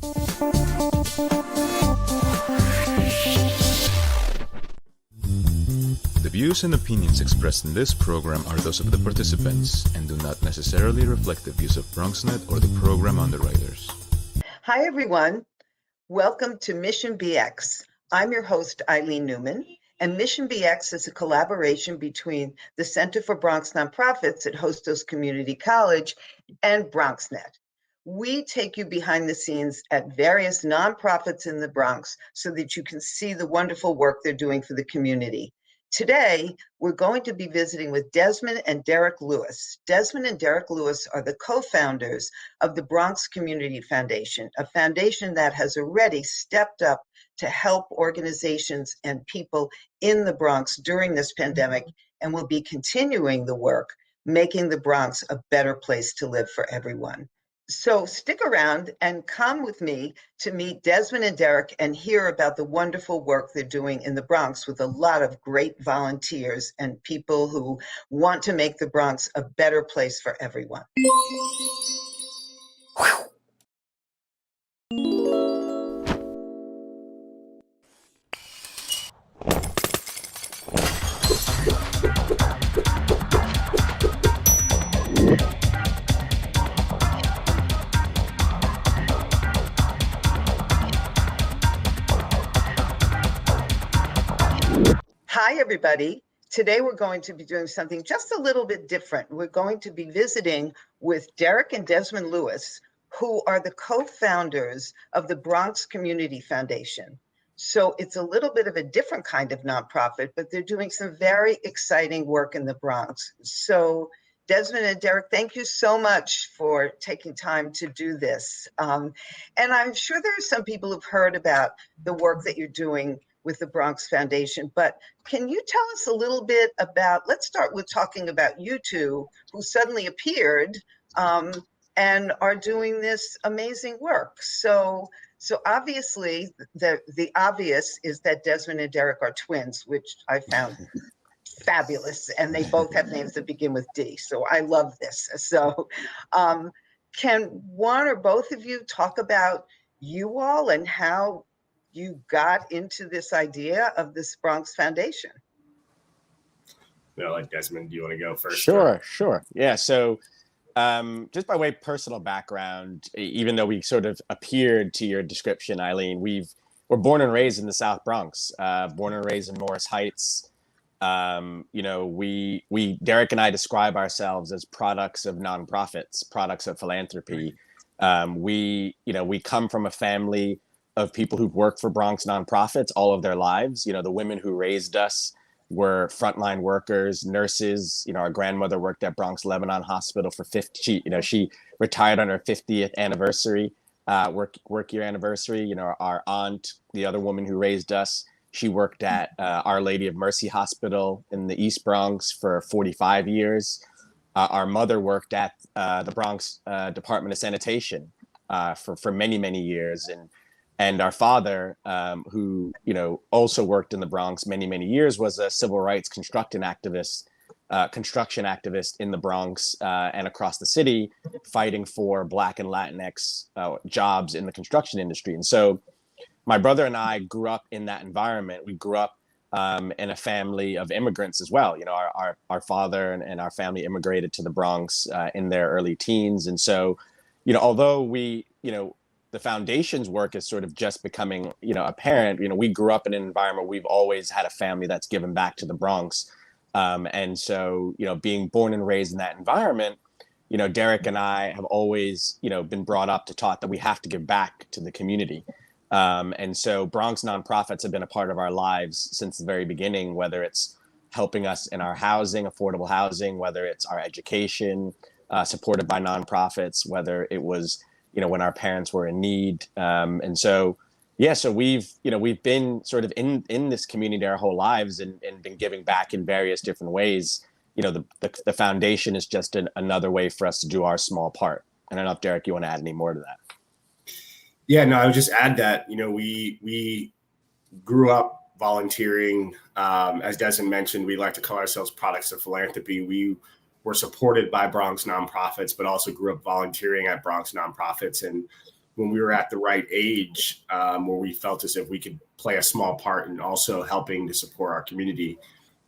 The views and opinions expressed in this program are those of the participants and do not necessarily reflect the views of BronxNet or the program underwriters. Hi, everyone. Welcome to Mission BX. I'm your host, Eileen Newman, and Mission BX is a collaboration between the Center for Bronx Nonprofits at Hostos Community College and BronxNet. We take you behind the scenes at various nonprofits in the Bronx so that you can see the wonderful work they're doing for the community. Today, we're going to be visiting with Desmon and Derrick Lewis. Desmon and Derrick Lewis are the co-founders of the Bronx Community Foundation, a foundation that has already stepped up to help organizations and people in the Bronx during this pandemic and will be continuing the work, making the Bronx a better place to live for everyone. So stick around and come with me to meet Desmon and Derrick and hear about the wonderful work they're doing in the Bronx with a lot of great volunteers and people who want to make the Bronx a better place for everyone. Hi, everybody. Today we're going to be doing something just a little bit different. We're going to be visiting with Derrick and Desmon Lewis, who are the co-founders of the Bronx Community Foundation. So it's a little bit of a different kind of nonprofit, but they're doing some very exciting work in the Bronx. So Desmon and Derrick, thank you so much for taking time to do this. And I'm sure there are some people who've heard about the work that you're doing with the Bronx Foundation, but can you tell us a little bit about, let's start with talking about you two who suddenly appeared and are doing this amazing work. So obviously the obvious is that Desmon and Derrick are twins, which I found fabulous, and they both have names that begin with D, so I love this. So can one or both of you talk about you all and how you got into this idea of this Bronx Foundation? No, like Desmon, do you want to go first? Sure. Yeah. So just by way of personal background, even though we sort of appeared to your description, Eileen, we're born and raised in the South Bronx, born and raised in Morris Heights. We Derrick and I describe ourselves as products of nonprofits, products of philanthropy. We come from a family of people who've worked for Bronx Nonprofits all of their lives. The women who raised us were frontline workers, nurses. Our grandmother worked at Bronx Lebanon Hospital for 50. She retired on her 50th anniversary, work year anniversary. Our aunt, the other woman who raised us, she worked at Our Lady of Mercy Hospital in the East Bronx for 45 years. Our mother worked at the Bronx Department of Sanitation for many, many years. And our father, who also worked in the Bronx many, many years, was a civil rights construction activist in the Bronx and across the city, fighting for Black and Latinx jobs in the construction industry. And so my brother and I grew up in that environment. We grew up in a family of immigrants as well. Our father and our family immigrated to the Bronx in their early teens. And so, although the foundation's work is sort of just becoming, apparent. We grew up in an environment, we've always had a family that's given back to the Bronx. And so, being born and raised in that environment, Derrick and I have always, been brought up to taught that we have to give back to the community. And so Bronx Nonprofits have been a part of our lives since the very beginning, whether it's helping us in our housing, affordable housing, whether it's our education, supported by nonprofits, whether it was when our parents were in need. And so we've been sort of in this community our whole lives and been giving back in various different ways. The foundation is just another way for us to do our small part. I don't know if Derrick, you want to add any more to that? Yeah, no, I would just add that, we grew up volunteering. As Desmon mentioned, we like to call ourselves products of philanthropy. We were supported by Bronx Nonprofits, but also grew up volunteering at Bronx Nonprofits. And when we were at the right age, where we felt as if we could play a small part in also helping to support our community.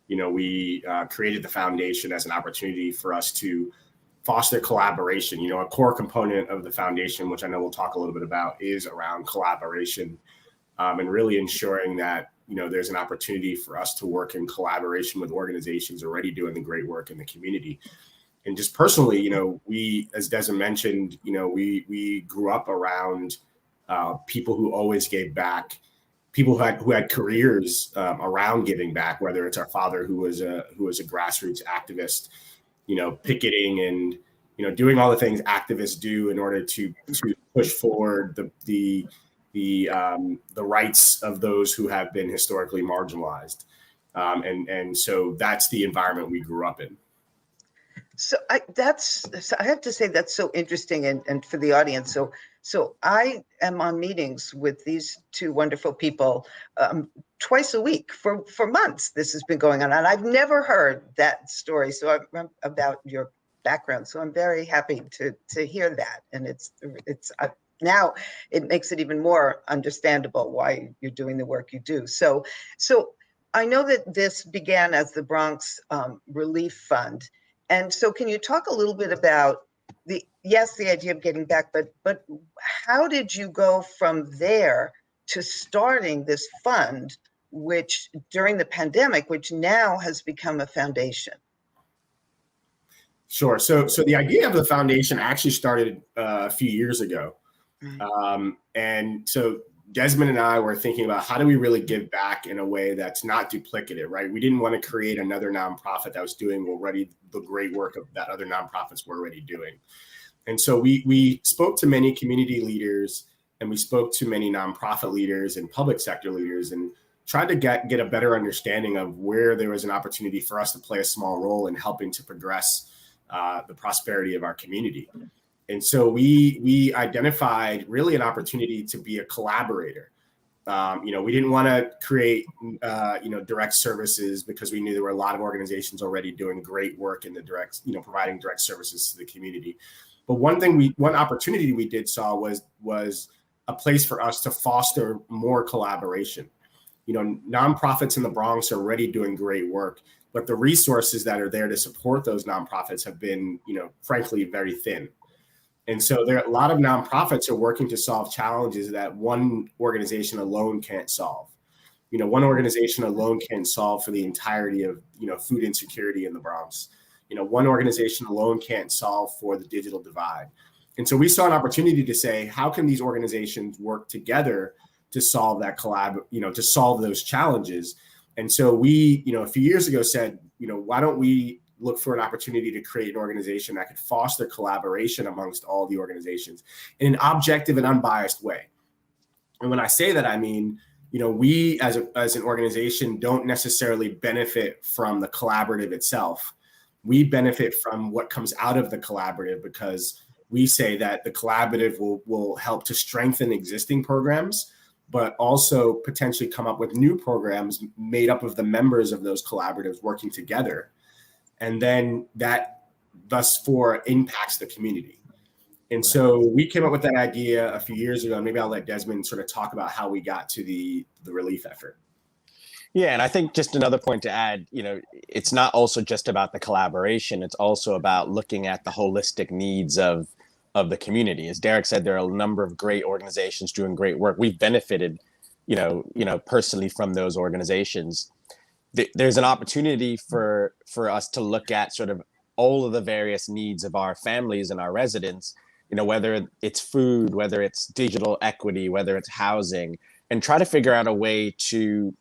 We created the foundation as an opportunity for us to foster collaboration. A core component of the foundation, which I know we'll talk a little bit about, is around collaboration, and really ensuring that, there's an opportunity for us to work in collaboration with organizations already doing the great work in the community. And just personally, we, as Desmond mentioned, we grew up around people who always gave back, people who had careers around giving back, whether it's our father who was a grassroots activist, picketing and doing all the things activists do in order to push forward the rights of those who have been historically marginalized, and so that's the environment we grew up in. So I have to say that's so interesting, and for the audience. So I am on meetings with these two wonderful people twice a week for months. This has been going on, and I've never heard that story. So about your background. So I'm very happy to hear that, and it's now it makes it even more understandable why you're doing the work you do. So I know that this began as the Bronx Relief Fund. And so can you talk a little bit about the idea of getting back, but how did you go from there to starting this fund, which during the pandemic, which now has become a foundation? Sure. So the idea of the foundation actually started a few years ago. And so Desmond and I were thinking about how do we really give back in a way that's not duplicative, right? We didn't want to create another nonprofit that was doing already the great work of that other nonprofits were already doing. And so we spoke to many community leaders, and we spoke to many nonprofit leaders and public sector leaders, and tried to get a better understanding of where there was an opportunity for us to play a small role in helping to progress the prosperity of our community. And so we identified really an opportunity to be a collaborator. We didn't want to create, direct services, because we knew there were a lot of organizations already doing great work in the direct, providing direct services to the community. But one opportunity we saw was a place for us to foster more collaboration. Nonprofits in the Bronx are already doing great work, but the resources that are there to support those nonprofits have been, frankly, very thin. And so a lot of nonprofits are working to solve challenges that one organization alone can't solve. One organization alone can't solve for the entirety of, food insecurity in the Bronx. One organization alone can't solve for the digital divide. And so we saw an opportunity to say, how can these organizations work together to solve that to solve those challenges? And so we, a few years ago said, why don't we look for an opportunity to create an organization that could foster collaboration amongst all the organizations in an objective and unbiased way. And when I say that, I mean, we as an organization don't necessarily benefit from the collaborative itself. We benefit from what comes out of the collaborative, because we say that the collaborative will help to strengthen existing programs, but also potentially come up with new programs made up of the members of those collaboratives working together. And then that thus far impacts the community. And so we came up with that idea a few years ago. Maybe I'll let Desmond sort of talk about how we got to the relief effort. Yeah, and I think just another point to add, it's not also just about the collaboration. It's also about looking at the holistic needs of the community. As Derrick said, there are a number of great organizations doing great work. We've benefited, personally from those organizations. There's an opportunity for us to look at sort of all of the various needs of our families and our residents, whether it's food, whether it's digital equity, whether it's housing, and try to figure out a way to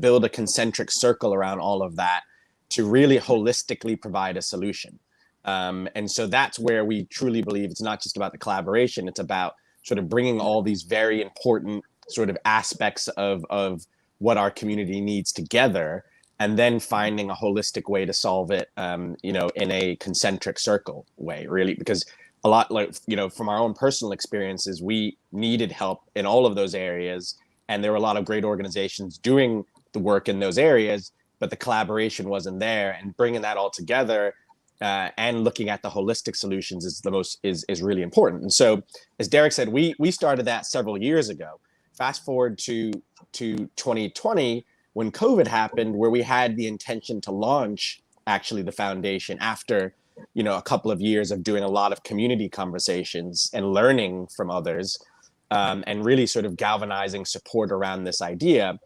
build a concentric circle around all of that to really holistically provide a solution. And so that's where we truly believe it's not just about the collaboration, it's about sort of bringing all these very important sort of aspects of what our community needs together, and then finding a holistic way to solve it, in a concentric circle way, really, because a lot, from our own personal experiences, we needed help in all of those areas. And there were a lot of great organizations doing the work in those areas, but the collaboration wasn't there. And bringing that all together, and looking at the holistic solutions is really important. And so, as Derrick said, we started that several years ago. Fast forward to 2020, when COVID happened, where we had the intention to launch actually the foundation after a couple of years of doing a lot of community conversations and learning from others, and really sort of galvanizing support around this idea.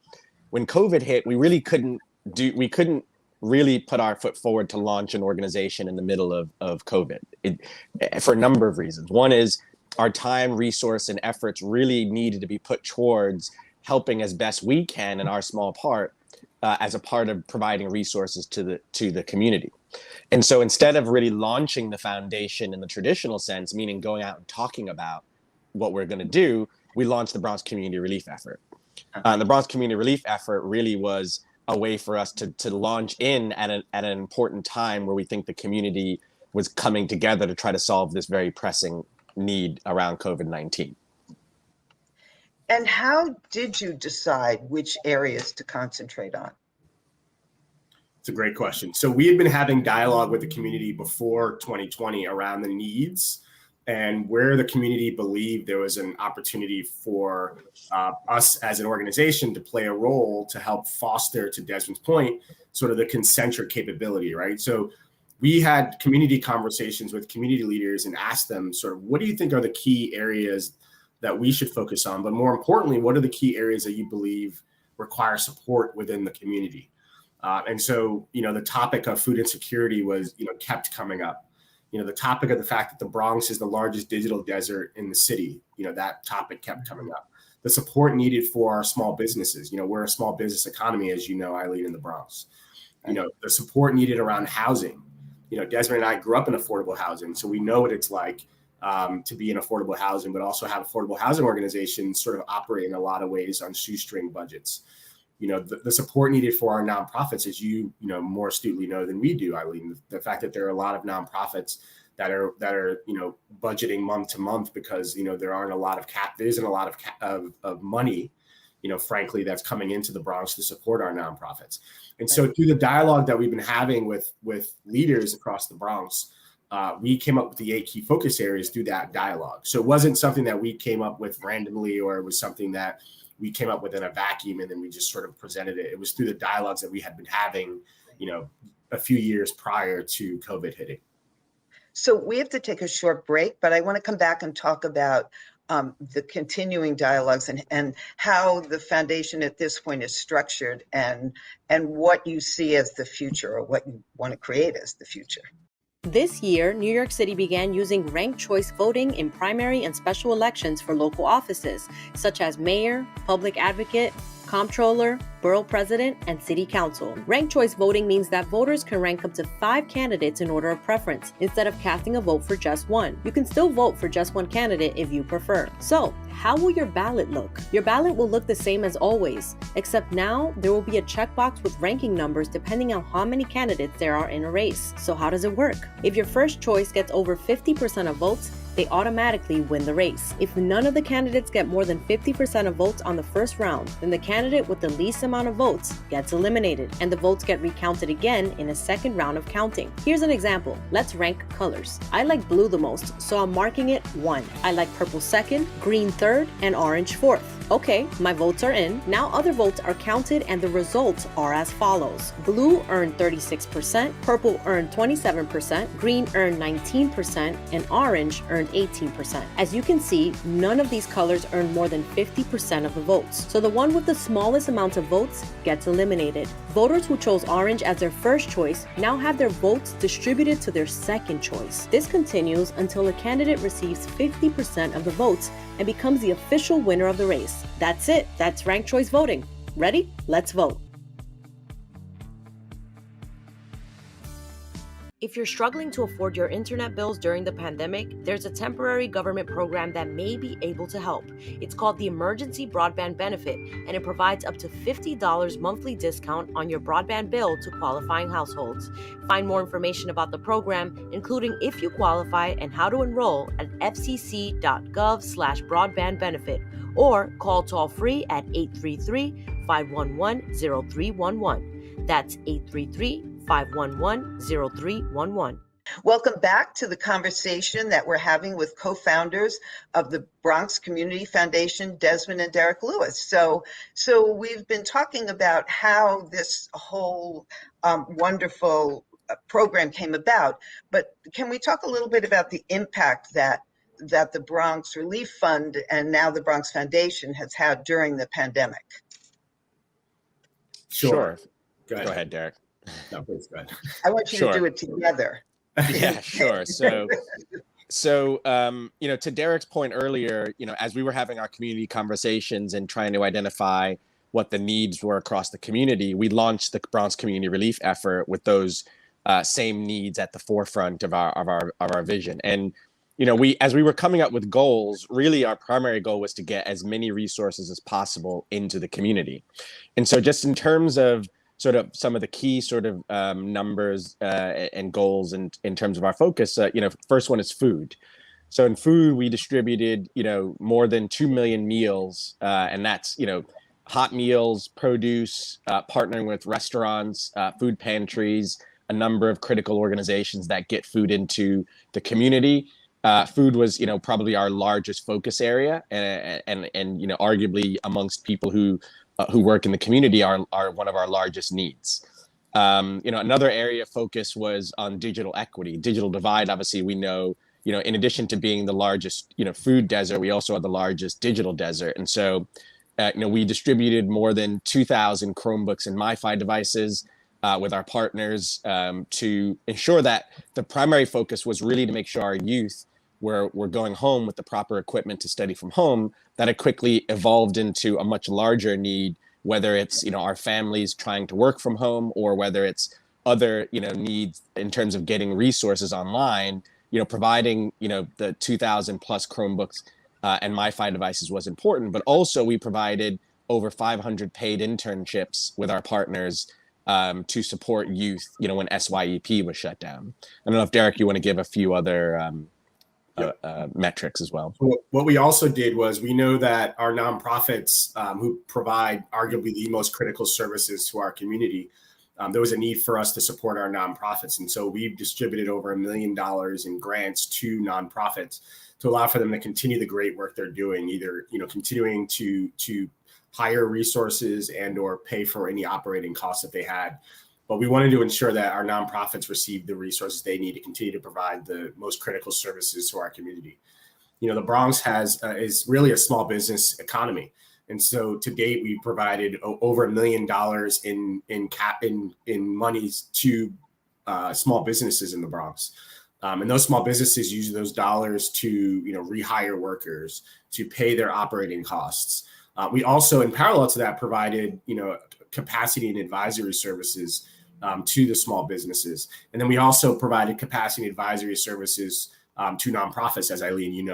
When COVID hit, we couldn't really put our foot forward to launch an organization in the middle of COVID, for a number of reasons. One is our time, resource, and efforts really needed to be put towards helping as best we can in our small part, as a part of providing resources to the community. And so instead of really launching the foundation in the traditional sense, meaning going out and talking about what we're going to do, we launched the Bronx Community Relief Effort. The Bronx Community Relief Effort really was a way for us to launch in at an important time where we think the community was coming together to try to solve this very pressing need around COVID-19. And how did you decide which areas to concentrate on? It's a great question. So we had been having dialogue with the community before 2020 around the needs and where the community believed there was an opportunity for us as an organization to play a role to help foster, to Desmond's point, sort of the concentric capability, right? So we had community conversations with community leaders and asked them sort of, what do you think are the key areas that we should focus on? But more importantly, what are the key areas that you believe require support within the community? And so, the topic of food insecurity was, kept coming up. The topic of the fact that the Bronx is the largest digital desert in the city, that topic kept coming up. The support needed for our small businesses. We're a small business economy, as you know, Eileen, in the Bronx. The support needed around housing. Desmond and I grew up in affordable housing, so we know what it's like to be in affordable housing, but also have affordable housing organizations sort of operate in a lot of ways on shoestring budgets. The support needed for our nonprofits, as you more astutely know than we do, Eileen, the fact that there are a lot of nonprofits that are budgeting month to month because there aren't a lot of there isn't a lot of money, frankly, that's coming into the Bronx to support our nonprofits. And so through the dialogue that we've been having with leaders across the Bronx, we came up with the 8 key focus areas through that dialogue. So it wasn't something that we came up with randomly, or it was something that we came up with in a vacuum and then we just sort of presented it. It was through the dialogues that we had been having, a few years prior to COVID hitting. So we have to take a short break, but I want to come back and talk about the continuing dialogues and how the foundation at this point is structured and what you see as the future, or what you want to create as the future. This year, New York City began using ranked choice voting in primary and special elections for local offices, such as mayor, public advocate, comptroller, borough president, and city council. Ranked choice voting means that voters can rank up to 5 candidates in order of preference, instead of casting a vote for just one. You can still vote for just one candidate if you prefer. So, how will your ballot look? Your ballot will look the same as always, except now there will be a checkbox with ranking numbers depending on how many candidates there are in a race. So how does it work? If your first choice gets over 50% of votes, they automatically win the race. If none of the candidates get more than 50% of votes on the first round, then the candidate with the least amount of votes gets eliminated, and the votes get recounted again in a second round of counting. Here's an example. Let's rank colors. I like blue the most, so I'm marking it 1. I like purple 2nd, green 3rd, and orange 4th. Okay, my votes are in. Now other votes are counted and the results are as follows. Blue earned 36%, purple earned 27%, green earned 19%, and orange earned 18%. As you can see, none of these colors earned more than 50% of the votes. So the one with the smallest amount of votes gets eliminated. Voters who chose orange as their first choice now have their votes distributed to their second choice. This continues until a candidate receives 50% of the votes and becomes the official winner of the race. That's it. That's ranked choice voting. Ready? Let's vote. If you're struggling to afford your internet bills during the pandemic, there's a temporary government program that may be able to help. It's called the Emergency Broadband Benefit, and it provides up to $50 monthly discount on your broadband bill to qualifying households. Find more information about the program, including if you qualify and how to enroll, at fcc.gov/broadbandbenefit, or call toll-free at 833-511-0311. That's 833-511-0311. Welcome back to the conversation that we're having with co-founders of the Bronx Community Foundation, Desmond and Derrick Lewis. So we've been talking about how this whole wonderful program came about, but can we talk a little bit about the impact that the Bronx Relief Fund and now the Bronx Foundation has had during the pandemic? Sure. Go ahead, Derrick. No, please go ahead. I want you to do it together. Yeah, sure. So, to Derrick's point earlier, as we were having our community conversations and trying to identify what the needs were across the community, we launched the Bronx Community Relief effort with those same needs at the forefront of our vision. And, as we were coming up with goals, really our primary goal was to get as many resources as possible into the community. And so just in terms of sort of some of the key sort of numbers and goals and in terms of our focus, first one is food. So in food, we distributed, more than 2 million meals, and that's, hot meals, produce, partnering with restaurants, food pantries, a number of critical organizations that get food into the community. Food was, probably our largest focus area, and arguably amongst people who work in the community are one of our largest needs. Another area of focus was on digital equity, digital divide. Obviously, we know, in addition to being the largest, food desert, we also are the largest digital desert. And so, we distributed more than 2,000 Chromebooks and MiFi devices with our partners to ensure that the primary focus was really to make sure our youth were going home with the proper equipment to study from home. That it quickly evolved into a much larger need, whether it's, our families trying to work from home or whether it's other, needs in terms of getting resources online, providing, the 2,000 plus Chromebooks and MiFi devices was important, but also we provided over 500 paid internships with our partners to support youth, when SYEP was shut down. I don't know if Derrick, you want to give a few other metrics as well. What we also did was we know that our nonprofits who provide arguably the most critical services to our community, there was a need for us to support our nonprofits. And so we've distributed over $1 million in grants to nonprofits to allow for them to continue the great work they're doing, either, continuing to hire resources and or pay for any operating costs that they had. But we wanted to ensure that our nonprofits receive the resources they need to continue to provide the most critical services to our community. The Bronx is really a small business economy. And so to date, we provided over $1 million in monies to small businesses in the Bronx. And those small businesses use those dollars to, rehire workers, to pay their operating costs. We also, in parallel to that, provided, capacity and advisory services to the small businesses. And then we also provided capacity and advisory services to nonprofits, as Eileen,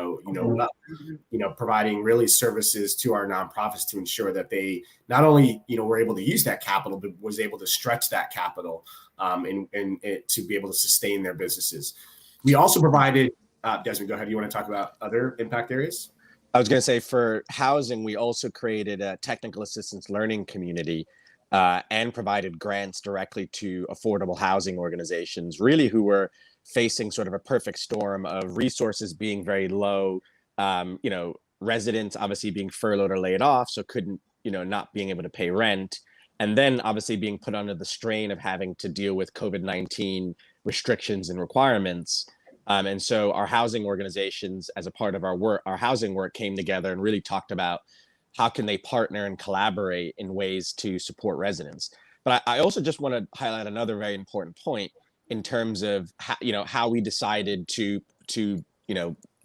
providing really services to our nonprofits to ensure that they not only, were able to use that capital, but was able to stretch that capital and to be able to sustain their businesses. We also provided, Desmond, go ahead. You want to talk about other impact areas? I was going to say for housing, we also created a technical assistance learning community and provided grants directly to affordable housing organizations, really who were facing sort of a perfect storm of resources being very low, residents obviously being furloughed or laid off, so couldn't, not being able to pay rent, and then obviously being put under the strain of having to deal with COVID-19 restrictions and requirements. And so our housing organizations, as a part of our housing work, came together and really talked about how can they partner and collaborate in ways to support residents. But I also just want to highlight another very important point in terms of how we decided to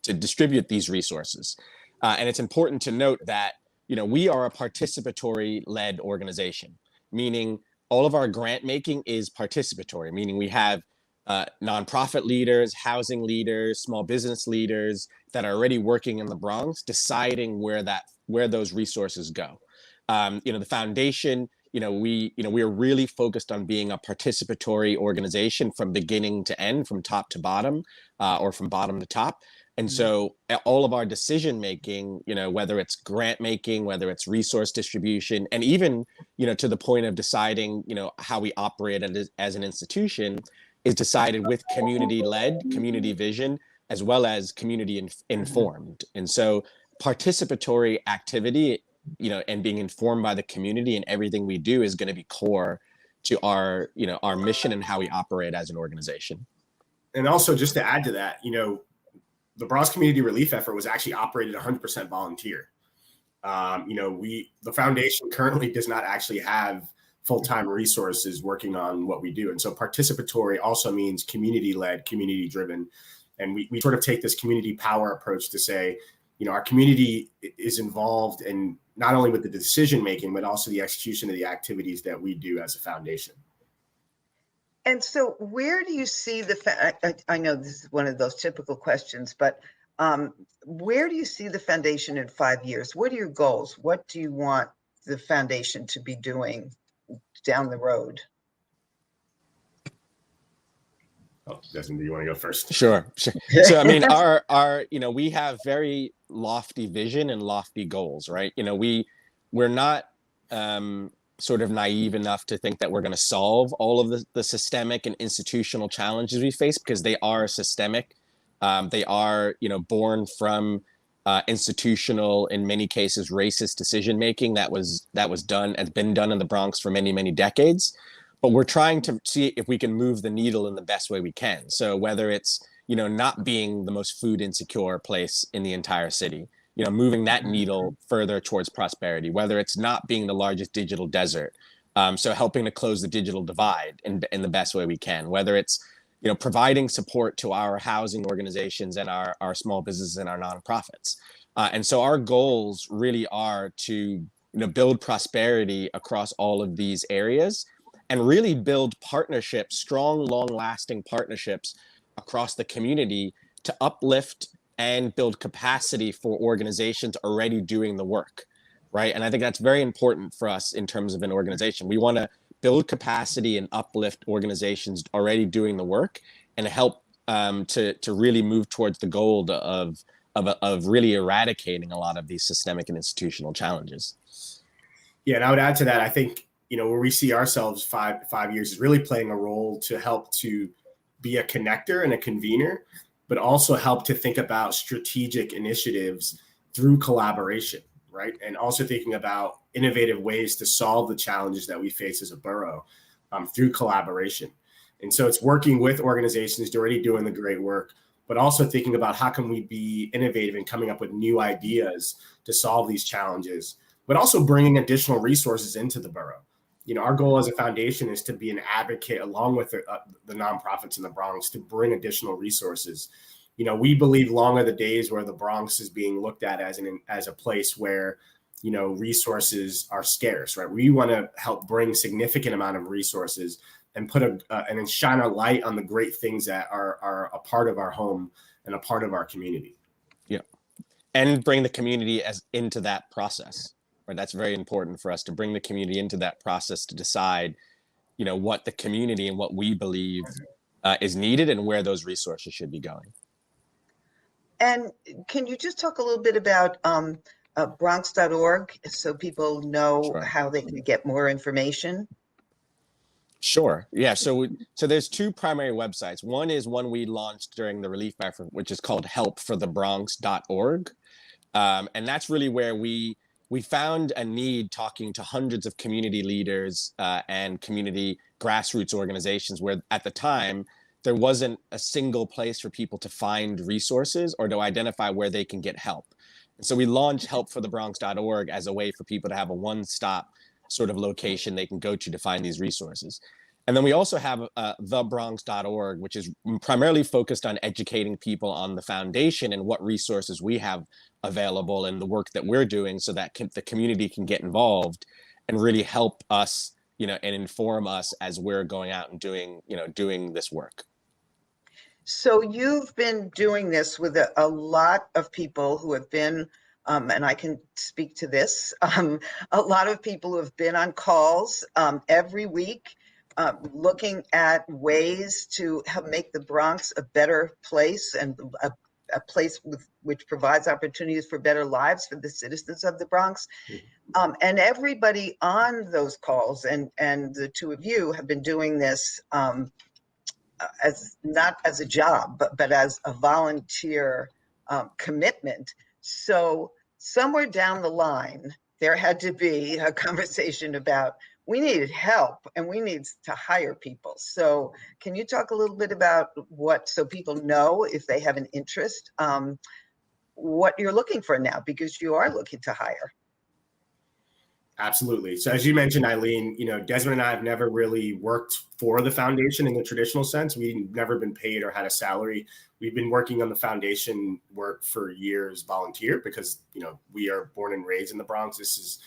distribute these resources. And it's important to note that we are a participatory-led organization, meaning all of our grant making is participatory, meaning we have nonprofit leaders, housing leaders, small business leaders that are already working in the Bronx, deciding where those resources go. The foundation, we are really focused on being a participatory organization from beginning to end, from top to bottom, or from bottom to top. And so all of our decision making, whether it's grant making, whether it's resource distribution, and even, to the point of deciding, how we operate as an institution, is decided with community-led, community vision, as well as community informed. And so participatory activity, and being informed by the community in everything we do is going to be core to our mission and how we operate as an organization. And also, just to add to that, the Bronx community relief effort was actually operated 100% volunteer. The foundation currently does not actually have full-time resources working on what we do. And so participatory also means community-led, community-driven. And we sort of take this community power approach to say, our community is involved in not only with the decision-making, but also the execution of the activities that we do as a foundation. And so where do you see I know this is one of those typical questions, but where do you see the foundation in 5 years? What are your goals? What do you want the foundation to be doing down the road? Oh, Desmond, do you want to go first? Sure. So, I mean, our we have very lofty vision and lofty goals, right? We're not sort of naive enough to think that we're going to solve all of the systemic and institutional challenges we face, because they are systemic. They are, born from institutional, in many cases, racist decision making that was done and been done in the Bronx for many, many decades. But we're trying to see if we can move the needle in the best way we can. So whether it's, not being the most food insecure place in the entire city, moving that needle further towards prosperity, whether it's not being the largest digital desert, so helping to close the digital divide in the best way we can, whether it's, providing support to our housing organizations and our small businesses and our nonprofits. And so our goals really are to, build prosperity across all of these areas and really build partnerships, strong, long-lasting partnerships across the community to uplift and build capacity for organizations already doing the work, right? And I think that's very important for us in terms of an organization. We want to build capacity and uplift organizations already doing the work and help to really move towards the goal of really eradicating a lot of these systemic and institutional challenges. Yeah, and I would add to that, I think, where we see ourselves five years is really playing a role to help to be a connector and a convener, but also help to think about strategic initiatives through collaboration, right? And also thinking about innovative ways to solve the challenges that we face as a borough through collaboration. And so it's working with organizations already doing the great work, but also thinking about how can we be innovative and coming up with new ideas to solve these challenges, but also bringing additional resources into the borough. Our goal as a foundation is to be an advocate along with the nonprofits in the Bronx to bring additional resources. We believe long are the days where the Bronx is being looked at as a place where, resources are scarce, right? We want to help bring significant amount of resources and put and shine a light on the great things that are a part of our home and a part of our community. Yeah. And bring the community into that process. Right, that's very important for us to bring the community into that process to decide, what the community and what we believe is needed and where those resources should be going. And can you just talk a little bit about Bronx.org so people know Sure. how they can get more information? Sure. Yeah. So there's two primary websites. One is one we launched during the relief effort, which is called helpforthebronx.org. And that's really where we found a need talking to hundreds of community leaders and community grassroots organizations where at the time there wasn't a single place for people to find resources or to identify where they can get help. And so we launched helpforthebronx.org as a way for people to have a one-stop sort of location they can go to find these resources. And then we also have thebronx.org, which is primarily focused on educating people on the foundation and what resources we have available and the work that we're doing so that the community can get involved and really help us, and inform us as we're going out and doing this work. So you've been doing this with a lot of people who have been, and I can speak to this, a lot of people who have been on calls every week, looking at ways to help make the Bronx a better place and a place which provides opportunities for better lives for the citizens of the Bronx. And everybody on those calls, and the two of you have been doing this as not as a job, but as a volunteer commitment. So somewhere down the line, there had to be a conversation about we needed help and we need to hire people. So can you talk a little bit about what, so people know if they have an interest, what you're looking for now, because you are looking to hire? Absolutely. So as you mentioned, Eileen, Desmond and I have never really worked for the foundation in the traditional sense. We've never been paid or had a salary. We've been working on the foundation work for years, volunteer, because, we are born and raised in the Bronx. This is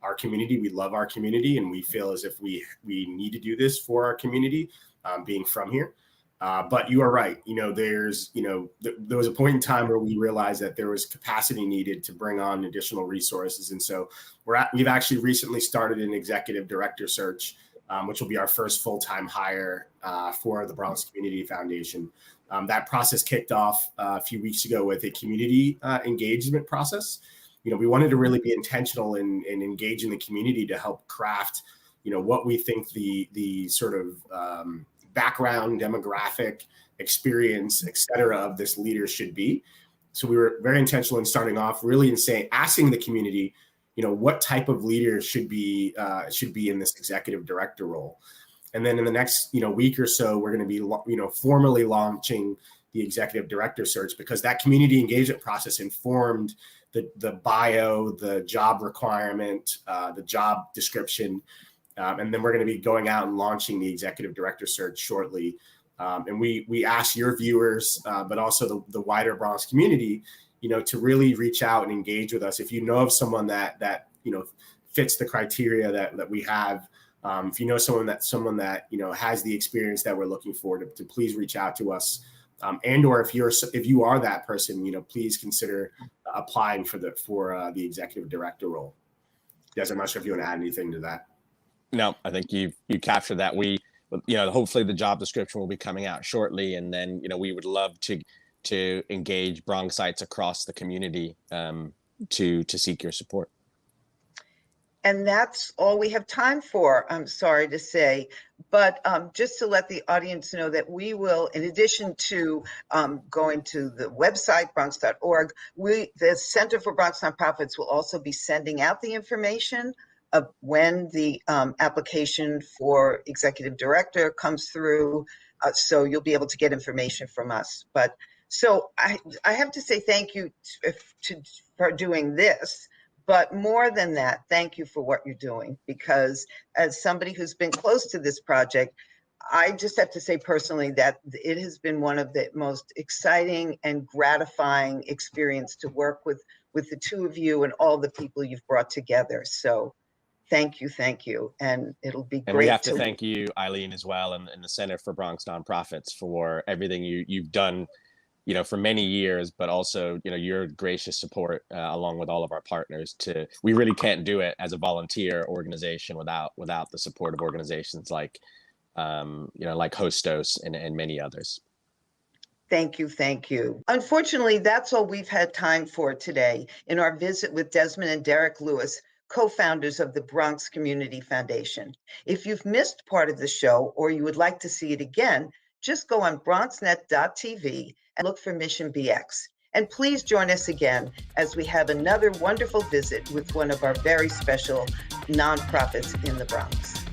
our community. We love our community, and we feel as if we need to do this for our community, being from here. But you are right. There was a point in time where we realized that there was capacity needed to bring on additional resources. And so we've actually recently started an executive director search, which will be our first full-time hire for the Bronx Community Foundation. That process kicked off a few weeks ago with a community engagement process. We wanted to really be intentional in engaging the community to help craft, what we think the sort of background, demographic, experience, et cetera, of this leader should be. So we were very intentional in starting off really in asking the community, what type of leader should be in this executive director role. And then in the next, week or so, we're going to be, formally launching the executive director search, because that community engagement process informed the bio, the job requirement, the job description. And then we're going to be going out and launching the executive director search shortly. And we ask your viewers, but also the wider Bronx community, to really reach out and engage with us. If you know of someone that fits the criteria that we have, if you know someone that has the experience that we're looking for, to please reach out to us. And/or if you are that person, please consider applying for the executive director role. Des, I'm not sure if you want to add anything to that. No, I think you captured that. We, hopefully the job description will be coming out shortly, and then we would love to engage Bronxites across the community to seek your support. And that's all we have time for, I'm sorry to say. But just to let the audience know that we will, in addition to going to the website, bronx.org, the Center for Bronx Nonprofits will also be sending out the information of when the application for executive director comes through. So you'll be able to get information from us. But so I have to say thank you for doing this. But more than that, thank you for what you're doing, because as somebody who's been close to this project, I just have to say personally that it has been one of the most exciting and gratifying experience to work with the two of you and all the people you've brought together. So thank you. And it'll be great. And we have to thank you, Eileen, as well, and the Center for Bronx Nonprofits for everything you've done, for many years, but also, your gracious support along with all of our partners. We really can't do it as a volunteer organization without the support of organizations like Hostos and many others. Thank you. Unfortunately, that's all we've had time for today in our visit with Desmond and Derrick Lewis, co-founders of the Bronx Community Foundation. If you've missed part of the show or you would like to see it again, just go on BronxNet.tv and look for Mission BX. And please join us again as we have another wonderful visit with one of our very special nonprofits in the Bronx.